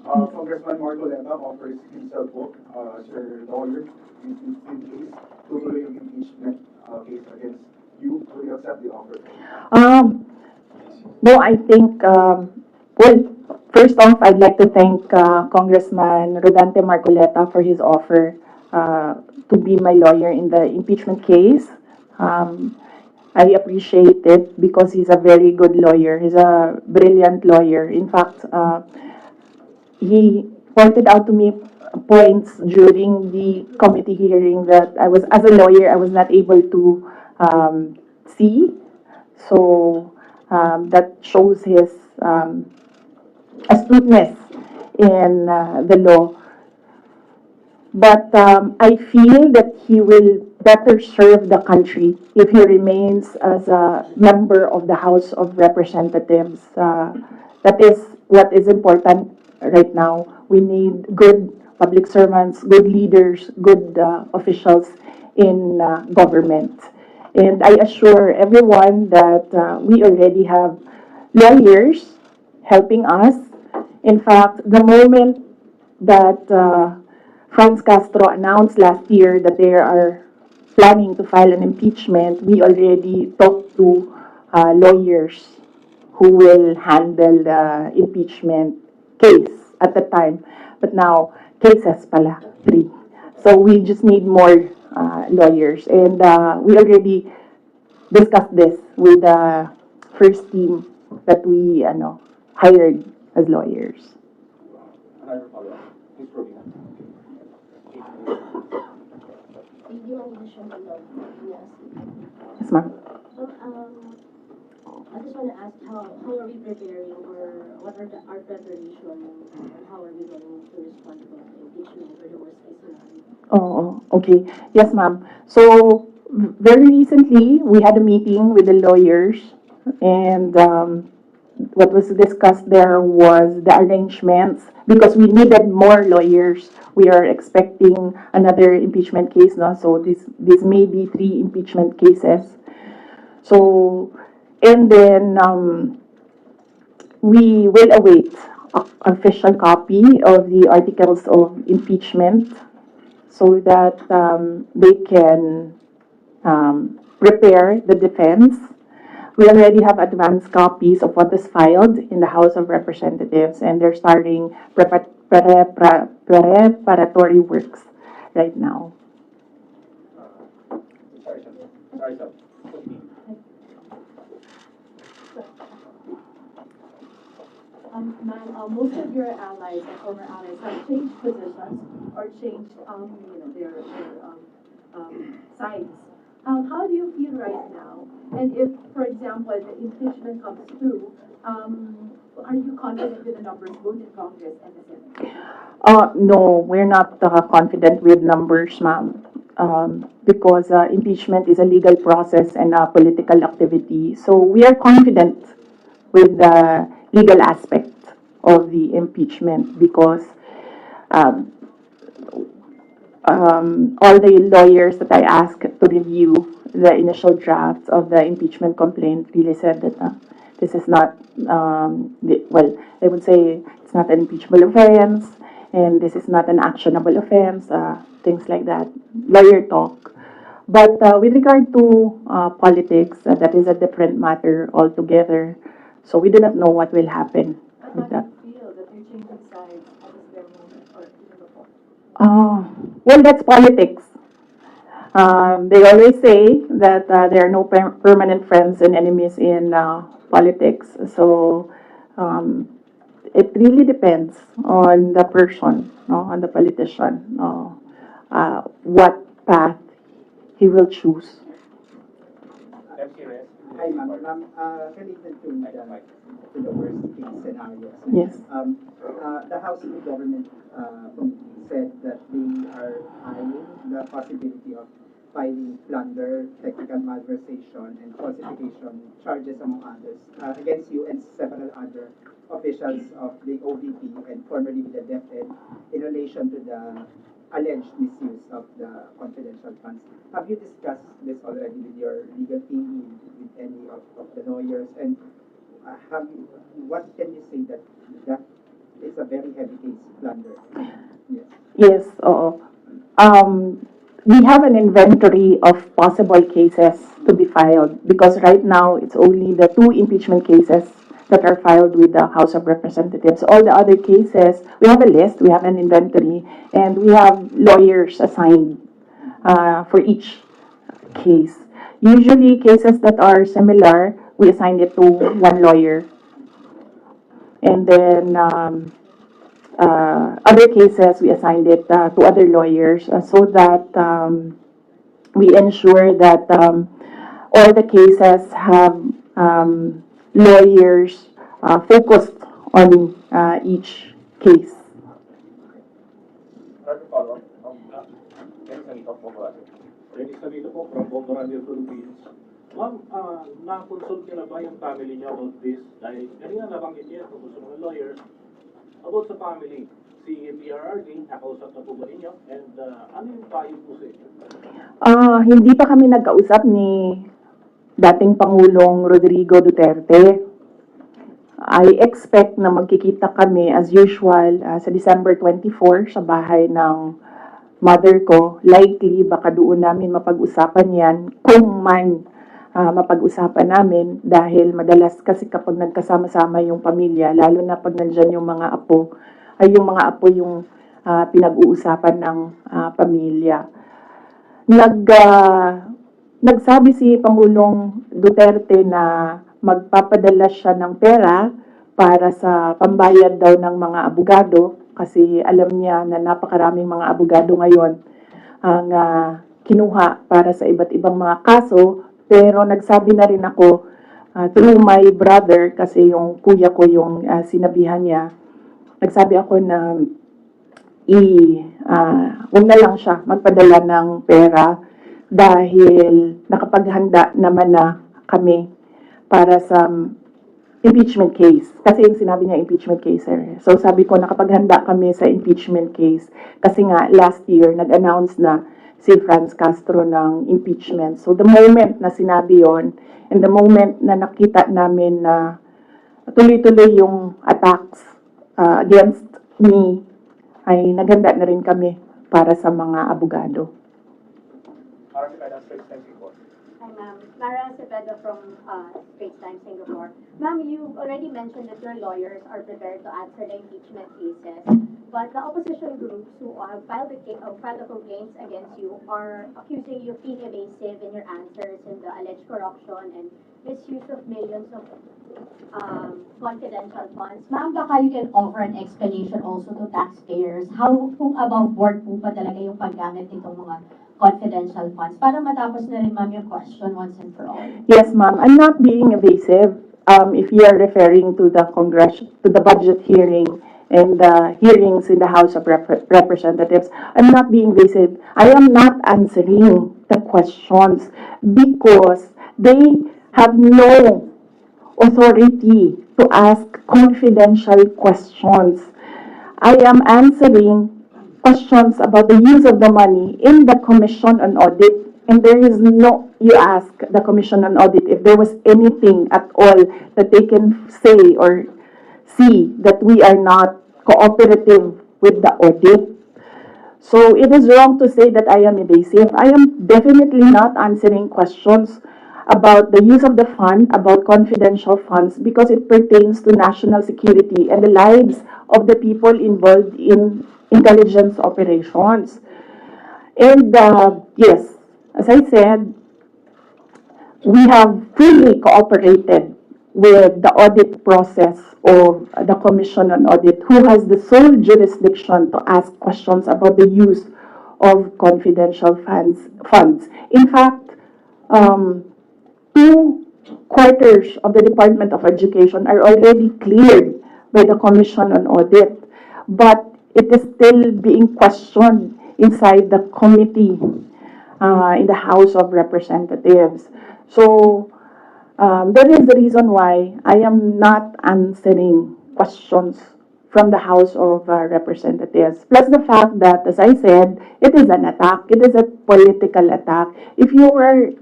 Congressman Marcoleta offers himself book as your lawyer in case tutuloy yung impeachment case against you. Will you accept the offer? No, I think, well, first off, I'd like to thank Congressman Rodante Marcoleta for his offer to be my lawyer in the impeachment case. I appreciate it because he's a very good lawyer. He's a brilliant lawyer. In fact, he pointed out to me points during the committee hearing that as a lawyer, I was not able to see. So that shows his astuteness in the law. But I feel that he will better serve the country if he remains as a member of the House of Representatives. That is what is important right now. We need good public servants, good leaders, good officials in government. And I assure everyone that we already have lawyers helping us. In fact, the moment that Franz Castro announced last year that they are planning to file an impeachment, we already talked to lawyers who will handle the impeachment case at the time. But now, cases pala, 3. So we just need more lawyers. And we already discussed this with the first team that we hired as lawyers. Another follow-up. Please proceed. Yes, ma'am. I just want to ask how are we preparing or what are our preparation and how are we going to respond to impeachment or the worst case scenario? Oh, okay. Yes, ma'am. So, very recently, we had a meeting with the lawyers, and what was discussed there was the arrangements because we needed more lawyers. We are expecting another impeachment case now, so this may be 3 impeachment cases. So, and then we will await official copy of the articles of impeachment so that they can prepare the defense. We already have advanced copies of what is filed in the House of Representatives, and they're starting preparatory works right now. Sorry, sir. Ma'am, most of your allies or former allies have changed positions or changed, their sides. How do you feel right now? And if, for example, the impeachment comes through, are you confident with the numbers both in Congress and the Senate? No, we're not confident with numbers, ma'am, because impeachment is a legal process and a political activity. So we are confident with the legal aspect of the impeachment because all the lawyers that I asked to review the initial draft of the impeachment complaint really said that this is not, they would say it's not an impeachable offense and this is not an actionable offense, things like that, lawyer talk. But with regard to politics, that is a different matter altogether. So we do not know what will happen with that. How do you feel that you're changing sides at this very moment or even before? Well, that's politics. They always say that there are no permanent friends and enemies in politics. So it really depends on the person, no, on the politician, what path he will choose. Hi, ma'am. Related to the worst case scenario. Yes. The House and the Government Committee said that they are eyeing the possibility of filing plunder, technical malversation, and falsification charges, among others, against you and several other officials of the OVP and formerly the DepEd in relation to the alleged misuse of the confidential funds. Have you discussed this already with your legal team, with any of the lawyers? And what can you say that is a very heavy case plunder. Yes. Yes, oo. We have an inventory of possible cases to be filed because right now it's only the 2 impeachment cases that are filed with the House of Representatives. All the other cases, we have a list, we have an inventory, and we have lawyers assigned for each case. Usually, cases that are similar, we assign it to one lawyer. And then other cases, we assigned it to other lawyers so that we ensure that all the cases have lawyers focused on each case. Dennis Navito po from Bombardier Philippines. Ma'am, na-consult niyo na ba yung family niyo about this? Dahil kanina nabanggit niyo tungkol sa mga lawyers about sa family. Si PRRD, nakausap na po ba ninyo? And ano yung payo po sa inyo? Hindi pa kami nagkausap ni dating Pangulong Rodrigo Duterte. I expect na magkikita kami as usual sa December 24 sa bahay ng mother ko. Likely, baka doon namin mapag-usapan yan kung man mapag-usapan namin dahil madalas kasi kapag nagkasama-sama yung pamilya, lalo na pag nandyan yung mga apo, ay yung mga apo yung pinag-uusapan ng pamilya. Nagsabi si Pangulong Duterte na magpapadala siya ng pera para sa pambayad daw ng mga abogado kasi alam niya na napakaraming mga abogado ngayon ang kinuha para sa iba't ibang mga kaso. Pero nagsabi na rin ako through my brother kasi yung kuya ko yung sinabihan niya. Nagsabi ako na huwag na lang siya magpadala ng pera dahil nakapaghanda naman na kami para sa impeachment case. Kasi yung sinabi niya impeachment case. So sabi ko nakapaghanda kami sa impeachment case kasi nga last year nag-announce na si Franz Castro ng impeachment. So the moment na sinabi yon and the moment na nakita namin na tuloy-tuloy yung attacks against me, ay naghanda na rin kami para sa mga abogado. Hi, ma'am. Mara Cepeda from Straits Times, Singapore. Ma'am, you already mentioned that your lawyers are prepared to answer the impeachment cases, but the opposition groups who have filed the complaints against you are accusing you of being evasive in your answers in the alleged corruption and misuse of millions of confidential funds. Ma'am, baka you can offer an explanation also to taxpayers how kung above board po ba talaga yung paggamit nitong mga confidential funds para matapos na rin, ma'am, yung question once and for all. Yes, ma'am. I'm not being evasive. If you are referring to the budget hearing and the hearings in the House of Representatives, I'm not being evasive. I am not answering the questions because they have no authority to ask confidential questions. I am answering questions about the use of the money in the Commission on Audit. And there is no, you ask the Commission on Audit if there was anything at all that they can say or see that we are not cooperative with the audit. So it is wrong to say that I am evasive. I am definitely not answering questions about the use of the fund, about confidential funds, because it pertains to national security and the lives of the people involved in intelligence operations. And yes, as I said, we have fully cooperated with the audit process of the Commission on Audit, who has the sole jurisdiction to ask questions about the use of confidential funds. In fact, 2/4 of the Department of Education are already cleared by the Commission on Audit, but it is still being questioned inside the committee in the House of Representatives. So that is the reason why I am not answering questions from the House of Representatives. Plus the fact that, as I said, it is an attack. It is a political attack. If you're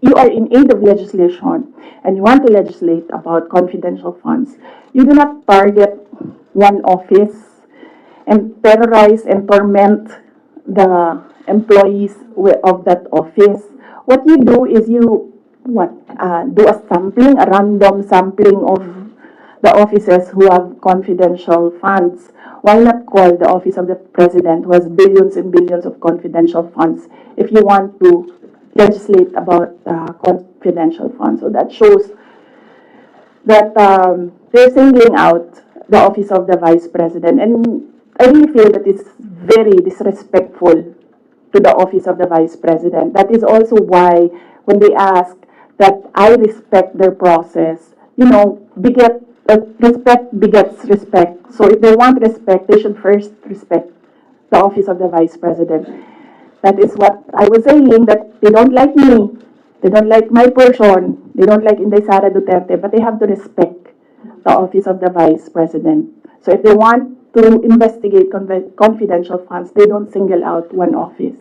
you are in aid of legislation and you want to legislate about confidential funds, you do not target one office and terrorize and torment the employees of that office. What you do is you do a sampling, a random sampling of the offices who have confidential funds. Why not call the office of the president who has billions and billions of confidential funds if you want to legislate about confidential funds? So that shows that they're singling out the office of the vice president. And I really feel that it's very disrespectful to the office of the vice president. That is also why when they ask that I respect their process, respect begets respect. So if they want respect, they should first respect the office of the vice president. That is what I was saying, that they don't like me, they don't like my person, they don't like Sara Duterte, but they have to respect the office of the vice president. So if they want to investigate confidential funds, they don't single out one office.